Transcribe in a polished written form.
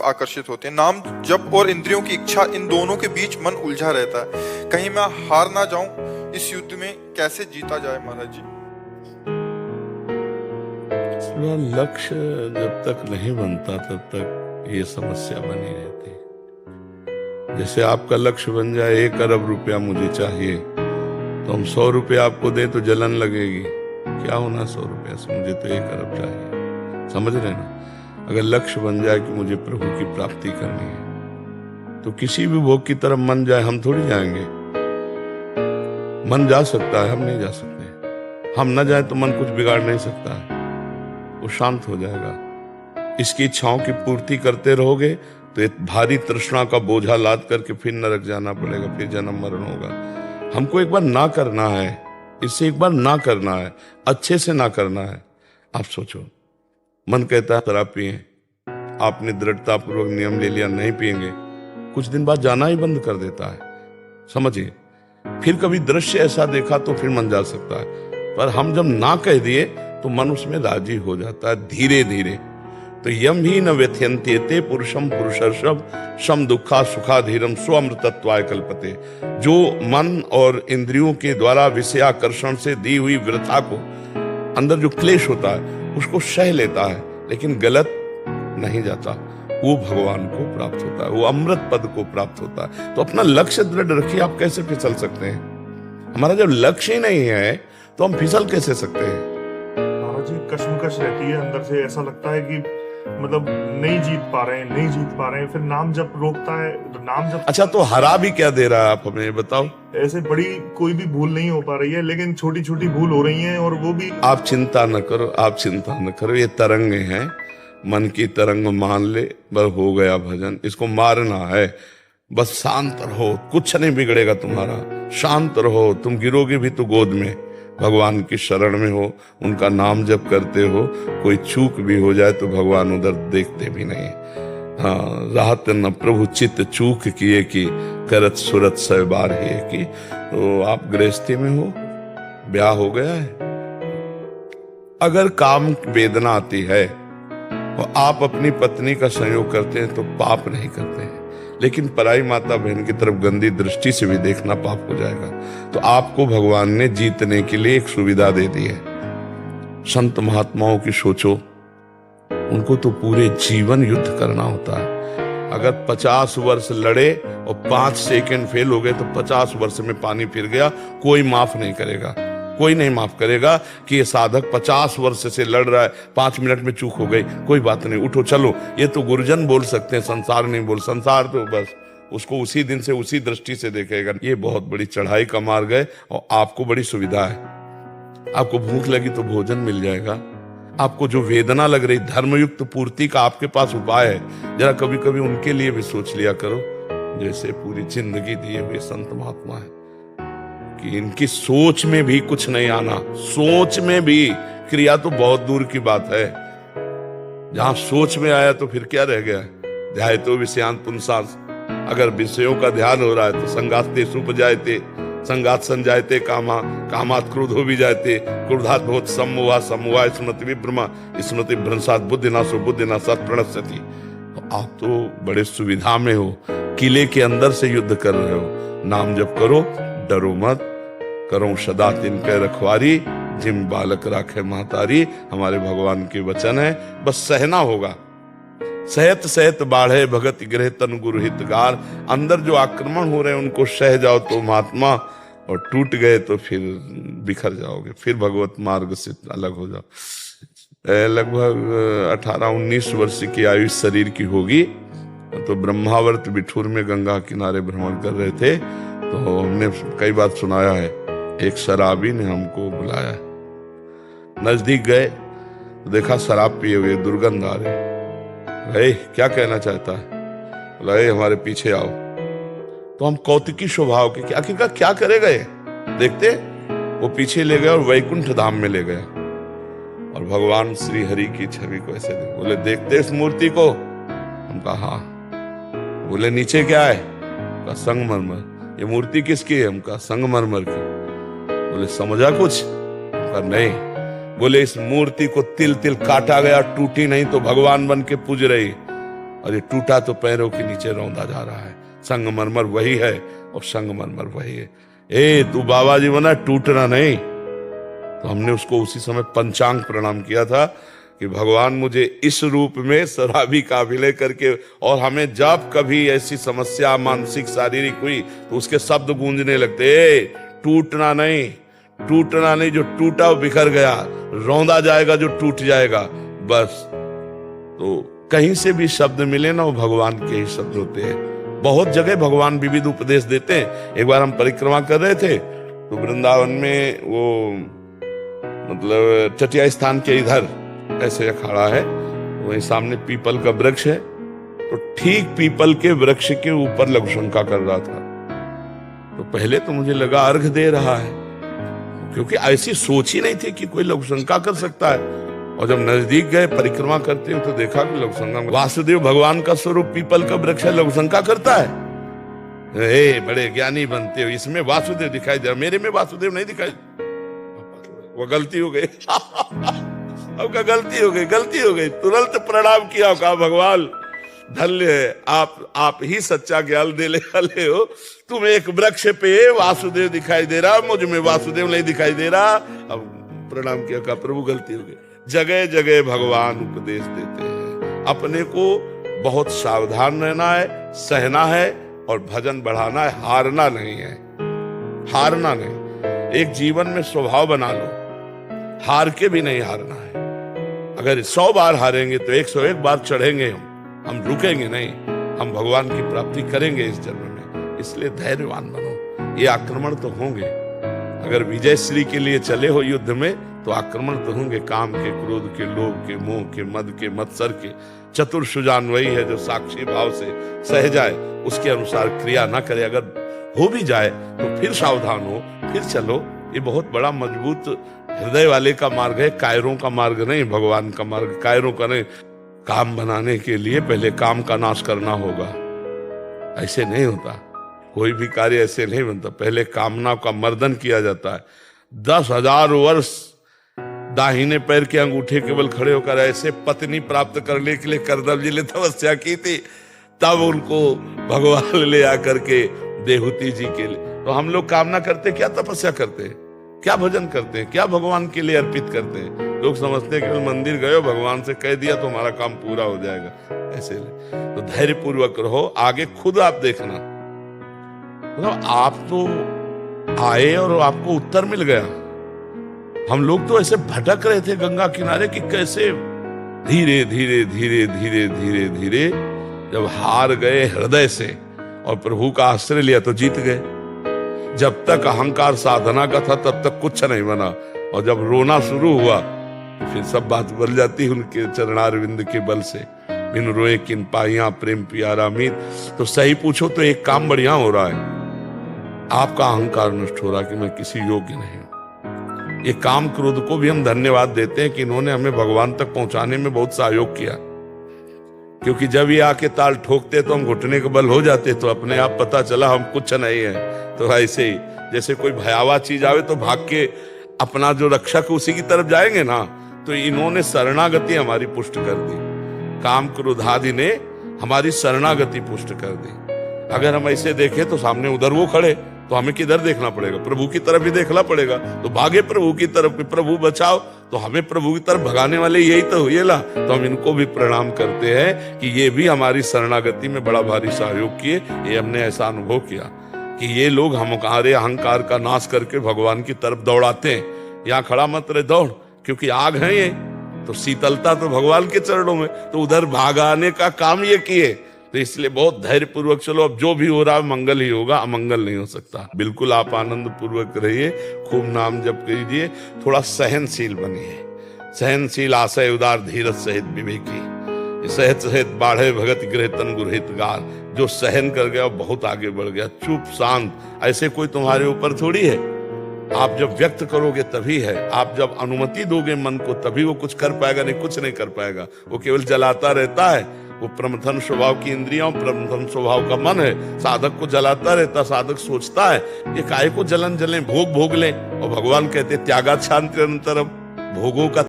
आकर्षित होते हैं। नाम जप और इंद्रियों की इच्छा, इन दोनों के बीच मन उलझा रहता है। कहीं मैं हार ना जाऊं, इस युद्ध में कैसे जीता जाए महाराज जी? लक्ष्य जब तक नहीं बनता तब तक ये समस्या बनी रहती। जैसे आपका लक्ष्य बन जाए 1 अरब रुपया मुझे चाहिए, तो हम 100 रुपया आपको दें तो जलन लगेगी, क्या होना 100 रुपया से, मुझे तो 1 अरब चाहिए। समझ रहे ना? अगर लक्ष्य बन जाए कि मुझे प्रभु की प्राप्ति करनी है, तो किसी भी भोग की तरफ मन जाए, हम थोड़ी जाएंगे। मन जा सकता है, हम नहीं जा सकते। हम न जाए तो मन कुछ बिगाड़ नहीं सकता है, वो शांत हो जाएगा। इसकी इच्छाओं की पूर्ति करते रहोगे तो एक भारी तृष्णा का बोझा लाद करके फिर नरक जाना पड़ेगा, फिर जन्म मरण होगा। हमको एक बार ना करना है, इससे एक बार ना करना है, अच्छे से ना करना है। आप सोचो, मन कहता है शराब पिए, आपने दृढ़ता पूर्वक नियम ले लिया नहीं पिएंगे, कुछ दिन बाद जाना ही बंद कर देता है। समझिए, फिर कभी दृश्य ऐसा देखा तो फिर मन जा सकता है, पर हम जब ना कह दिए तो मन उसमें राजी हो जाता है धीरे धीरे। तो यम ही न व्यथयन्त्येते पुरुषम पुरुषर्षभ सम दुखा सुखा धीरम स्वअमृतत्वाय कल्पते। जो मन और इंद्रियों के द्वारा विषयाकर्षण से दी हुई वृथा को, अंदर जो क्लेश होता है उसको सह लेता है, लेकिन गलत नहीं जाता, वो भगवान को प्राप्त होता है, वो अमृत पद को प्राप्त होता है। तो अपना लक्ष्य दृढ़ रखिए, आप कैसे फिसल सकते हैं? हमारा जब लक्ष्य ही नहीं है तो हम फिसल कैसे सकते हैं? जी कश्मकश रहती है अंदर से, ऐसा लगता है कि मतलब नहीं जीत पा रहे हैं, नहीं जीत पा रहे हैं। फिर नाम जप रोकता है, नाम जप। अच्छा, तो हरा भी क्या दे रहा है आप हमें बताओ? ऐसे बड़ी कोई भी भूल नहीं हो पा रही है, लेकिन छोटी छोटी भूल हो रही हैं, और वो भी। आप चिंता न करो, आप चिंता न करो, ये तरंगे हैं, मन की तरंग मान ले, बस हो गया भजन। इसको मारना है, बस शांत रहो, कुछ नहीं बिगड़ेगा तुम्हारा। शांत रहो, तुम गिरोगे भी तो गोद में भगवान की शरण में हो, उनका नाम जप करते हो। कोई चूक भी हो जाए तो भगवान उधर देखते भी नहीं। हाँ, राहत न प्रभु चित्त चूक किए कि करत सुरत सै बार है की। तो आप गृहस्थी में हो, ब्याह हो गया है, अगर काम वेदना आती है और आप अपनी पत्नी का संयोग करते हैं तो पाप नहीं करते हैं, लेकिन पराई माता बहन की तरफ गंदी दृष्टि से भी देखना पाप हो जाएगा। तो आपको भगवान ने जीतने के लिए एक सुविधा दे दी है। संत महात्माओं की सोचो, उनको तो पूरे जीवन युद्ध करना होता है। अगर 50 वर्ष लड़े और 5 सेकंड फेल हो गए तो 50 वर्ष में पानी फिर गया, कोई माफ नहीं करेगा, कोई नहीं माफ करेगा कि ये साधक 50 वर्ष से लड़ रहा है, 5 मिनट में चूक हो गई, कोई बात नहीं, उठो चलो। ये तो गुरुजन बोल सकते हैं, संसार नहीं बोल। संसार तो बस उसको उसी दिन से उसी दृष्टि से देखेगा। ये बहुत बड़ी चढ़ाई का मार्ग है, और आपको बड़ी सुविधा है। आपको भूख लगी तो भोजन मिल जाएगा, आपको जो वेदना लग रही धर्मयुक्त पूर्ति का आपके पास उपाय है। जरा कभी कभी उनके लिए भी सोच लिया करो, जैसे पूरी जिंदगी दिए हुए संत महात्मा है, कि इनकी सोच में भी कुछ नहीं आना। सोच में भी, क्रिया तो बहुत दूर की बात है। जहां सोच में आया तो फिर क्या रह गया? ध्याय तो विषयांत पुंसांस। अगर विषयों का ध्यान हो रहा है तो संगाते सुपजायते, संगात संजायते कामा, कामात क्रोधो भी जायते, क्रोधात बहुत सम्मोहा, सम्मोहा स्मृति विभ्रमा, स्मृति भ्रंशात बुद्धिनाशो, बुद्धिनाशात प्रणश्यति। आप तो बड़े सुविधा में हो, किले के अंदर से युद्ध कर रहे हो। नाम जप करो, डरो मत, करो सदा तिनके रखवारी, जिम बालक राखे महतारी। हमारे भगवान के वचन है, बस सहना होगा। सहत सहत बाढ़े भगत गृह तन गुरु हितगार। अंदर जो आक्रमण हो रहे हैं उनको सह जाओ तो महात्मा, और टूट गए तो फिर बिखर जाओगे, फिर भगवत मार्ग से अलग हो जाओ। लगभग 18-19 वर्ष की आयु शरीर की होगी, तो ब्रह्मावर्त बिठूर में गंगा किनारे भ्रमण कर रहे थे। तो हमने कई बार सुनाया है, एक शराबी ने हमको बुलाया, नजदीक गए तो देखा शराब पिए हुए, दुर्गंध आ रही। भाई क्या कहना चाहता है? बोला हमारे पीछे आओ। तो हम कौतुकी स्वभाव के, आखिरकार क्या करेगा ये, देखते। वो पीछे ले गया और वैकुंठ धाम में ले गया, और भगवान श्री हरि की छवि को ऐसे देख। बोले देखते इस मूर्ति को? हम कहा हाँ। बोले नीचे क्या है? कहा संगमरमर। ये मूर्ति किसकी है? हम कहा संगमरमर की। बोले समझा कुछ? हम कहा नहीं। बोले इस मूर्ति को तिल तिल काटा गया, टूटी नहीं तो भगवान बन के पूज रही, और ये टूटा तो पैरों के नीचे रौंदा जा रहा है। संगमरमर वही है और संगमरमर वही है। ए तू बाबा जी बना, टूटना नहीं। तो हमने उसको उसी समय पंचांग प्रणाम किया था कि भगवान मुझे इस रूप में शराबी काबिले करके, और हमें जब कभी ऐसी समस्या मानसिक शारीरिक हुई तो उसके शब्द गूंजने लगते, ए टूटना नहीं, टूटना नहीं, जो टूटा वो बिखर गया, रौंदा जाएगा जो टूट जाएगा बस। तो कहीं से भी शब्द मिले ना, वो भगवान के ही शब्द होते हैं। बहुत जगह भगवान विविध उपदेश देते हैं। एक बार हम परिक्रमा कर रहे थे तो वृंदावन में वो मतलब चटिया स्थान के इधर ऐसे अखाड़ा है, वहीं सामने पीपल का वृक्ष है, तो ठीक पीपल के वृक्ष के ऊपर लघु शंका कर रहा था। तो पहले तो मुझे लगा अर्घ दे रहा है, क्योंकि ऐसी सोच ही नहीं थी कि कोई लघु शंका कर सकता है। और जब नजदीक गए परिक्रमा करते हुए तो देखा कि लघु शंका, वासुदेव भगवान का स्वरूप पीपल का वृक्ष है, लघु शंका करता है। ए बड़े ज्ञानी बनते हो, इसमें वासुदेव दिखाई दे रहा, मेरे में वासुदेव नहीं दिखाई। वो गलती हो गई आपका, गलती हो गई, गलती हो गई। तुरंत प्रणाम किया, कहा भगवान धन्य है आप ही सच्चा ज्ञान देने वाले हो। तुम एक वृक्ष पे वासुदेव दिखाई दे रहा, मुझ में वासुदेव नहीं दिखाई दे रहा। अब प्रणाम किया, कहा प्रभु गलती हो गई। जगह जगह भगवान उपदेश देते हैं। अपने को बहुत सावधान रहना है, सहना है और भजन बढ़ाना है, हारना नहीं है, हारना नहीं। एक जीवन में स्वभाव बना लो, हार के भी नहीं हारना है। अगर 100 बार हारेंगे तो 101 बार चढ़ेंगे, हम रुकेंगे नहीं, हम भगवान की प्राप्ति करेंगे इस जन्म में। इसलिए धैर्यवान बनो। ये आक्रमण तो होंगे, अगर विजय श्री के लिए चले हो युद्ध में तो आक्रमण तो होंगे, काम के, क्रोध के, लोभ के, मोह के, मद के, मत्सर के। चतुर सुजान वही है जो साक्षी भाव से सह जाए, उसके अनुसार क्रिया ना करे। अगर हो भी जाए तो फिर सावधान हो, फिर चलो। ये बहुत बड़ा मजबूत हृदय वाले का मार्ग है, कायरों का मार्ग नहीं, भगवान का मार्ग कायरों का नहीं। काम बनाने के लिए पहले काम का नाश करना होगा, ऐसे नहीं होता। कोई भी कार्य ऐसे नहीं बनता, पहले कामना का मर्दन किया जाता है। 10,000 वर्ष दाहिने पैर के अंगूठे केवल खड़े होकर ऐसे पत्नी प्राप्त करने के लिए करदम जी ने तपस्या की थी, तब उनको भगवान ले आकर के देहूती जी के लिए। तो हम लोग कामना करते, क्या तपस्या करते हैं, क्या भजन करते हैं, क्या भगवान के लिए अर्पित करते हैं। लोग समझते हैं कि मंदिर गए, भगवान से कह दिया तो हमारा काम पूरा हो जाएगा, ऐसे नहीं। तो धैर्य पूर्वक रहो, आगे खुद आप देखना। मतलब आप तो आए और आपको उत्तर मिल गया। हम लोग तो ऐसे भटक रहे थे गंगा किनारे कि कैसे धीरे धीरे धीरे धीरे धीरे धीरे जब हार गए हृदय से और प्रभु का आश्रय लिया तो जीत गए। जब तक अहंकार साधना का था तब तक कुछ नहीं बना, और जब रोना शुरू हुआ तो फिर सब बात बदल जाती उनके चरणारविंद के बल से। बिन रोए किन पाइया प्रेम प्यारा मीत। तो सही पूछो तो एक काम बढ़िया हो रहा है, आपका अहंकार नष्ट हो रहा कि मैं किसी योग्य नहीं हूं। ये काम क्रोध को भी हम धन्यवाद देते हैं कि इन्होंने हमें भगवान तक पहुंचाने में बहुत सहयोग किया, क्योंकि जब ये आके ताल ठोकते तो हम घुटने के बल हो जाते, तो अपने आप पता चला हम कुछ नहीं है। तो ऐसे ही जैसे कोई भयावह चीज आवे तो भाग के अपना जो रक्षक उसी की तरफ जाएंगे ना, तो इन्होंने शरणागति हमारी पुष्ट कर दी। काम क्रोधादि ने हमारी शरणागति पुष्ट कर दी। अगर हम ऐसे देखें तो सामने उधर वो खड़े, तो हमें किधर देखना पड़ेगा, प्रभु की तरफ ही देखना पड़ेगा। तो भागे प्रभु की तरफ, प्रभु बचाओ, तो हमें प्रभु की तरफ भगाने वाले यही तो हुए ला। तो हम इनको भी प्रणाम करते हैं कि ये भी हमारी शरणागति में बड़ा भारी सहयोग किए। ये हमने ऐसा अनुभव किया कि ये लोग हमारे अहंकार का नाश करके भगवान की तरफ दौड़ाते हैं। यहाँ खड़ा मत रहे, दौड़, क्योंकि आग है ये, तो शीतलता तो भगवान के चरणों में, तो उधर भागाने का काम ये किए। तो इसलिए बहुत धैर्य पूर्वक चलो। अब जो भी हो रहा है मंगल ही होगा, अमंगल नहीं हो सकता। बिल्कुल आप आनंद पूर्वक रहिए, खूब नाम जप कीजिए, थोड़ा सहनशील बनिए। सहनशील, आशय उदार, धीरज सहित विवेकी, सहत सहित बाढ़े भगत गृह तन गुरहित गार। जो सहन कर गया बहुत आगे बढ़ गया, चुप शांत। ऐसे कोई तुम्हारे ऊपर थोड़ी है। आप जब व्यक्त करोगे तभी है, आप जब अनुमति दोगे मन को तभी वो कुछ कर पाएगा, नहीं कुछ नहीं कर पाएगा। वो केवल जलाता रहता है। वो प्रमथन स्वभाव की इंद्रियां, प्रमथन स्वभाव का मन है, साधक को जलाता रहता। साधक सोचता है ये काय को जलन जलें, भोग भोग लें। और भगवान कहते त्यागात शांति अनंतरम, भोगों का